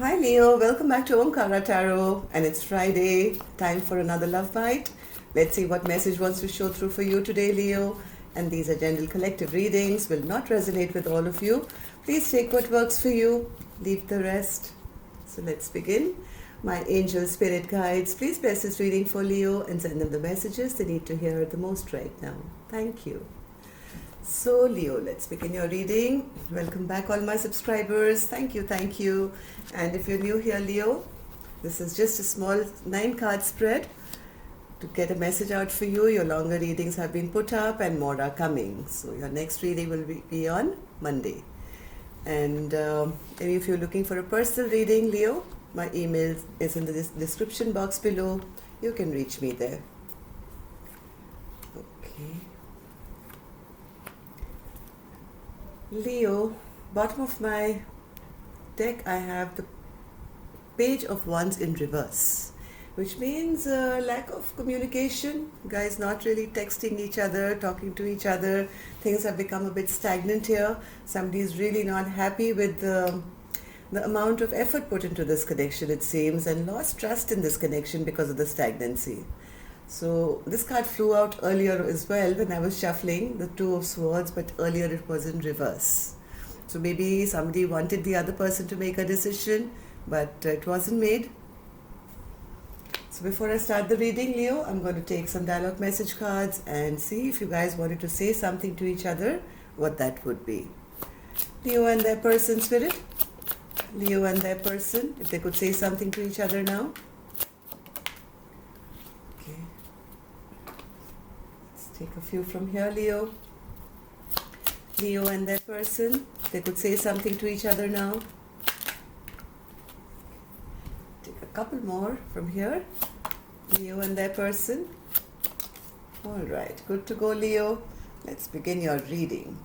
Hi Leo, welcome back to Omkara Tarot, and it's Friday, time for another love bite. Let's see what message wants to show through for you today, Leo. And these are general collective readings, will not resonate with all of you. Please take what works for you, leave the rest. So let's begin. My angel spirit guides, please bless this reading for Leo and send them the messages they need to hear the most right now. Thank you. So Leo, let's begin your reading. Welcome back all my subscribers. Thank you. And if you're new here, Leo, this is just a small 9-card spread to get a message out for you. Your longer readings have been put up and more are coming. So your next reading will be on Monday. And if you're looking for a personal reading, Leo, my email is in the description box below. You can reach me there. Okay. Leo, bottom of my deck I have the Page of Wands in reverse, which means lack of communication. Guys not really texting each other, talking to each other. Things have become a bit stagnant here. Somebody is really not happy with the amount of effort put into this connection, it seems, and lost trust in this connection because of the stagnancy. So this card flew out earlier as well when I was shuffling the Two of Swords, but earlier it was in reverse. So maybe somebody wanted the other person to make a decision, but it wasn't made. So before I start the reading, Leo, I'm going to take some dialogue message cards and see if you guys wanted to say something to each other, what that would be. Leo and their person, spirit. Leo and their person, if they could say something to each other now. Take a few from here, Leo. Leo and their person, they could say something to each other now. Take a couple more from here. Leo and their person. Alright, good to go, Leo. Let's begin your reading.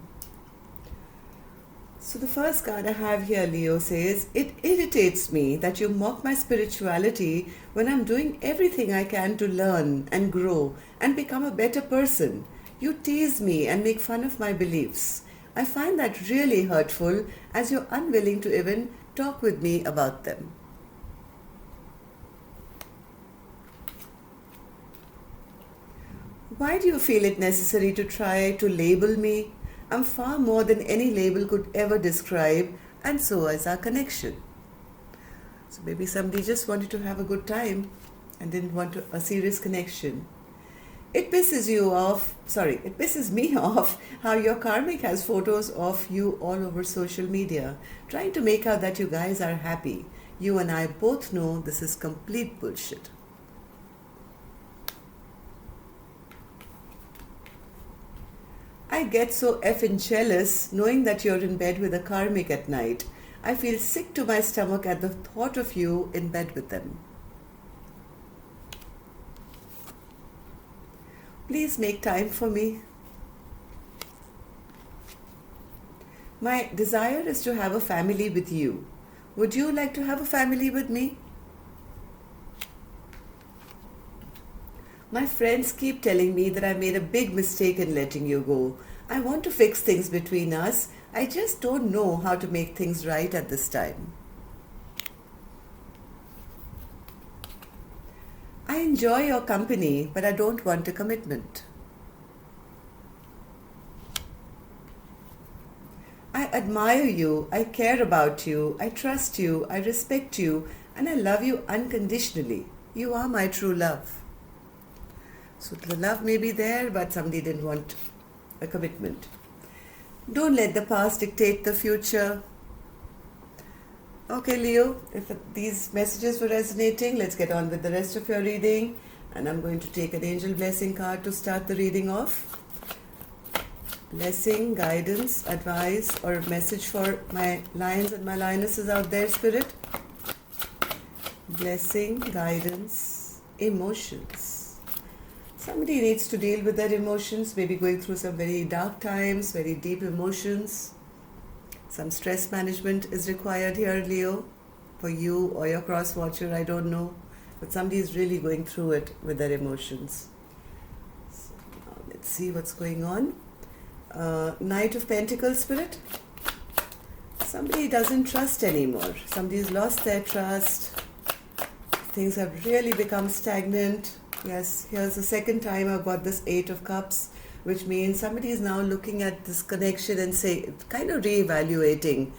So the first card I have here, Leo, says, "It irritates me that you mock my spirituality when I'm doing everything I can to learn and grow and become a better person. You tease me and make fun of my beliefs. I find that really hurtful as you're unwilling to even talk with me about them." Why do you feel it necessary to try to label me? I'm far more than any label could ever describe, and so is our connection. So maybe somebody just wanted to have a good time and didn't want a serious connection. It pisses me off how your karmic has photos of you all over social media, trying to make out that you guys are happy. You and I both know this is complete bullshit. I get so effing jealous knowing that you're in bed with a karmic at night. I feel sick to my stomach at the thought of you in bed with them. Please make time for me. My desire is to have a family with you. Would you like to have a family with me? My friends keep telling me that I made a big mistake in letting you go. I want to fix things between us. I just don't know how to make things right at this time. I enjoy your company, but I don't want a commitment. I admire you, I care about you, I trust you, I respect you, and I love you unconditionally. You are my true love. So the love may be there, but somebody didn't want a commitment. Don't let the past dictate the future. Okay, Leo, if these messages were resonating, let's get on with the rest of your reading. And I'm going to take an angel blessing card to start the reading off. Blessing, guidance, advice, or message for my lions and my lionesses out there, spirit. Blessing, guidance, emotions. Somebody needs to deal with their emotions, maybe going through some very dark times, very deep emotions. Some stress management is required here, Leo, for you or your cross watcher, I don't know. But somebody is really going through it with their emotions. So now let's see what's going on. Knight of Pentacles, spirit. Somebody doesn't trust anymore. Somebody's lost their trust. Things have really become stagnant. Yes, here's the second time I've got this Eight of Cups, which means somebody is now looking at this connection and kind of reevaluating.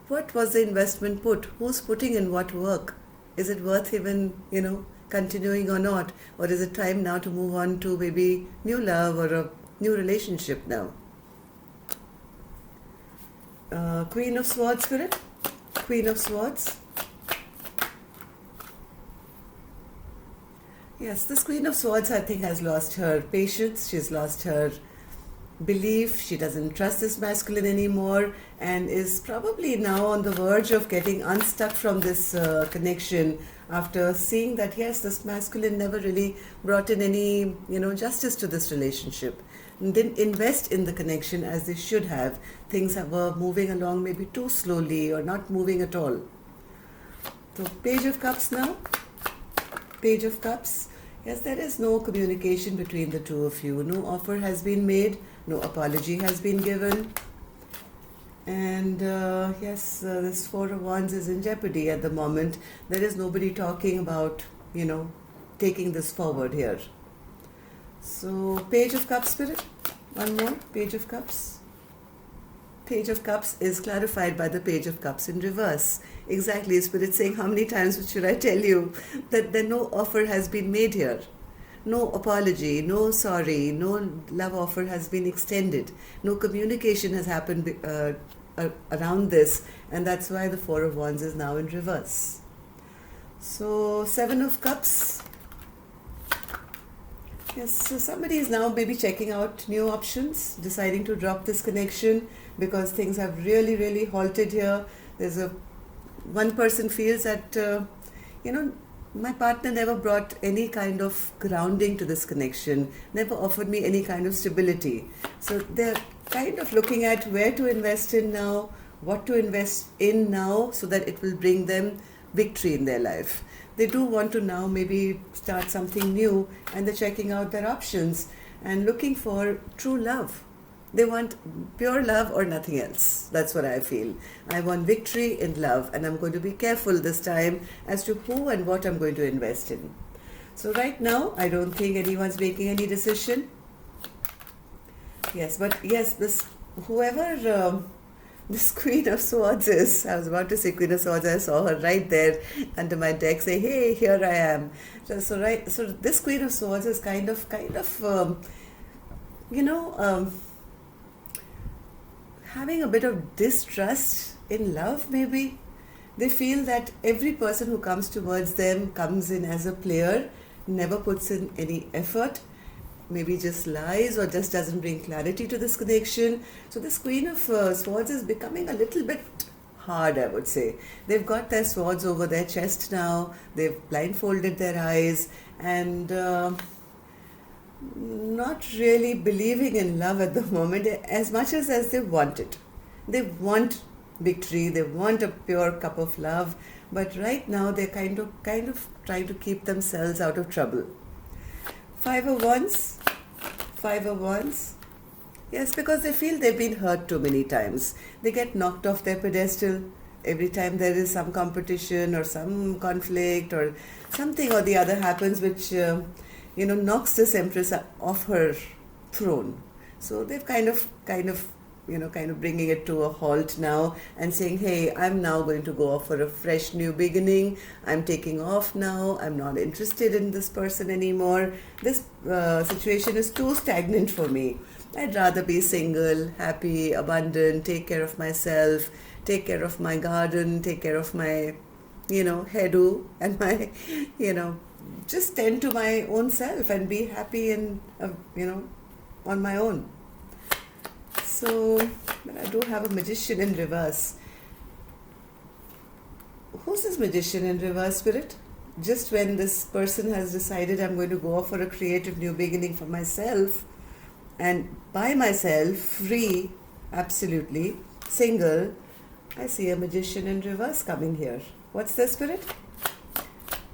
What was the investment put? Who's putting in what work? Is it worth even, continuing or not? Or is it time now to move on to maybe new love or a new relationship now? Queen of Swords, Spirit. Queen of Swords. Yes, this Queen of Swords, I think, has lost her patience. She's lost her belief. She doesn't trust this masculine anymore and is probably now on the verge of getting unstuck from this connection after seeing that, yes, this masculine never really brought in any, justice to this relationship. And didn't invest in the connection as they should have. Things were moving along maybe too slowly or not moving at all. So Page of Cups now. Page of Cups. Yes, there is no communication between the two of you. No offer has been made. No apology has been given. And this Four of Wands is in jeopardy at the moment. There is nobody talking about, taking this forward here. So Page of Cups, Spirit. One more. Page of Cups. Page of Cups is clarified by the Page of Cups in reverse. Exactly, Spirit saying, how many times should I tell you that no offer has been made here? No apology, no sorry, no love offer has been extended. No communication has happened around this, and that's why the Four of Wands is now in reverse. So Seven of Cups. Yes, so somebody is now maybe checking out new options, deciding to drop this connection because things have really, really halted here. One person feels that, my partner never brought any kind of grounding to this connection, never offered me any kind of stability. So they're kind of looking at where to invest in now, what to invest in now so that it will bring them victory in their life. They do want to now maybe start something new and they're checking out their options and looking for true love. They want pure love or nothing else. That's what I feel. I want victory in love and I'm going to be careful this time as to who and what I'm going to invest in. So right now, I don't think anyone's making any decision. Yes, but yes, this Queen of Swords is, I was about to say Queen of Swords, I saw her right there under my deck say, hey, here I am. So this Queen of Swords is kind of having a bit of distrust in love maybe. They feel that every person who comes towards them comes in as a player, never puts in any effort, maybe just lies or just doesn't bring clarity to this connection. So this Queen of Swords is becoming a little bit hard, I would say. They've got their swords over their chest now, they've blindfolded their eyes and not really believing in love at the moment as much as they want it. They want victory, they want a pure cup of love, but right now they're kind of trying to keep themselves out of trouble. Five of Wands. Yes, because they feel they've been hurt too many times. They get knocked off their pedestal every time there is some competition or some conflict or something or the other happens which knocks this Empress off her throne. So they've kind of bringing it to a halt now and saying, hey, I'm now going to go off for a fresh new beginning. I'm taking off now. I'm not interested in this person anymore. This situation is too stagnant for me. I'd rather be single, happy, abundant, take care of myself, take care of my garden, take care of my, hairdo and my, just tend to my own self and be happy and, on my own. So, but I do have a Magician in reverse. Who's this Magician in reverse, Spirit? Just when this person has decided I'm going to go off for a creative new beginning for myself and by myself, free, absolutely, single, I see a Magician in reverse coming here. What's the Spirit?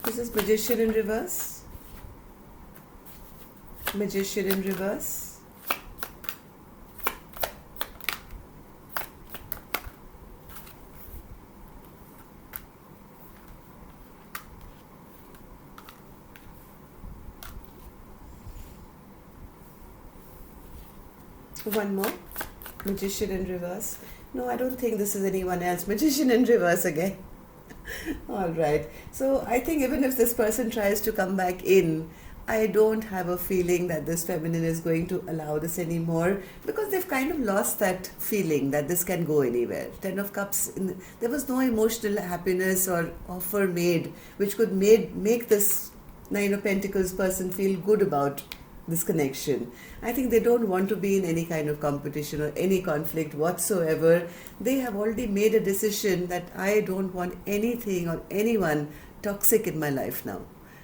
Who's this Magician in reverse? Magician in reverse. One more. Magician in reverse. No, I don't think this is anyone else. Magician in reverse again. All right. So I think even if this person tries to come back in, I don't have a feeling that this feminine is going to allow this anymore, because they've kind of lost that feeling that this can go anywhere. Ten of Cups, there was no emotional happiness or offer made which could make this Nine of Pentacles person feel good about this connection. I think they don't want to be in any kind of competition or any conflict whatsoever. They have already made a decision that I don't want anything or anyone toxic in my life now.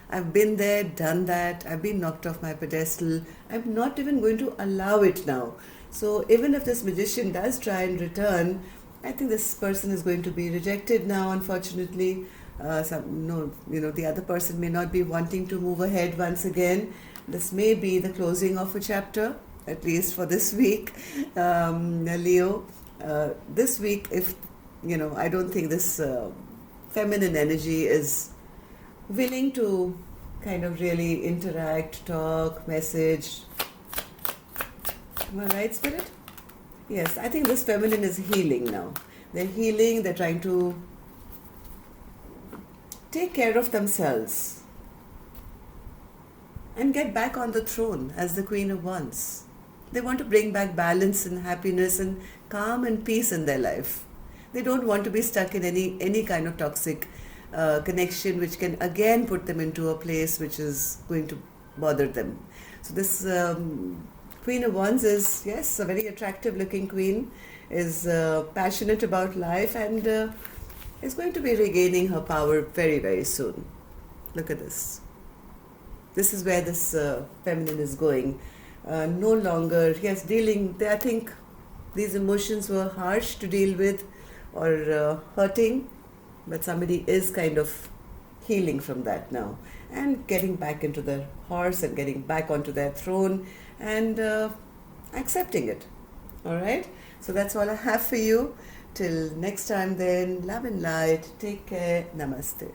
I've been there, done that, I've been knocked off my pedestal. I'm not even going to allow it now. So even if this magician does try and return, I think this person is going to be rejected now, unfortunately. The other person may not be wanting to move ahead once again. This may be the closing of a chapter, at least for this week, Leo. This week, I don't think this feminine energy is willing to kind of really interact, talk, message. Am I right, Spirit? Yes, I think this feminine is healing now. They're healing, they're trying to take care of themselves and get back on the throne as the Queen of Wands. They want to bring back balance and happiness and calm and peace in their life. They don't want to be stuck in any kind of toxic connection which can again put them into a place which is going to bother them. So this Queen of Wands is, yes, a very attractive looking queen, is passionate about life, and is going to be regaining her power very, very soon. Look at this. This is where this feminine is going. No longer, yes, I think these emotions were harsh to deal with or hurting, but somebody is kind of healing from that now and getting back into their horse and getting back onto their throne and accepting it. All right? So that's all I have for you. Till next time then, love and light. Take care. Namaste.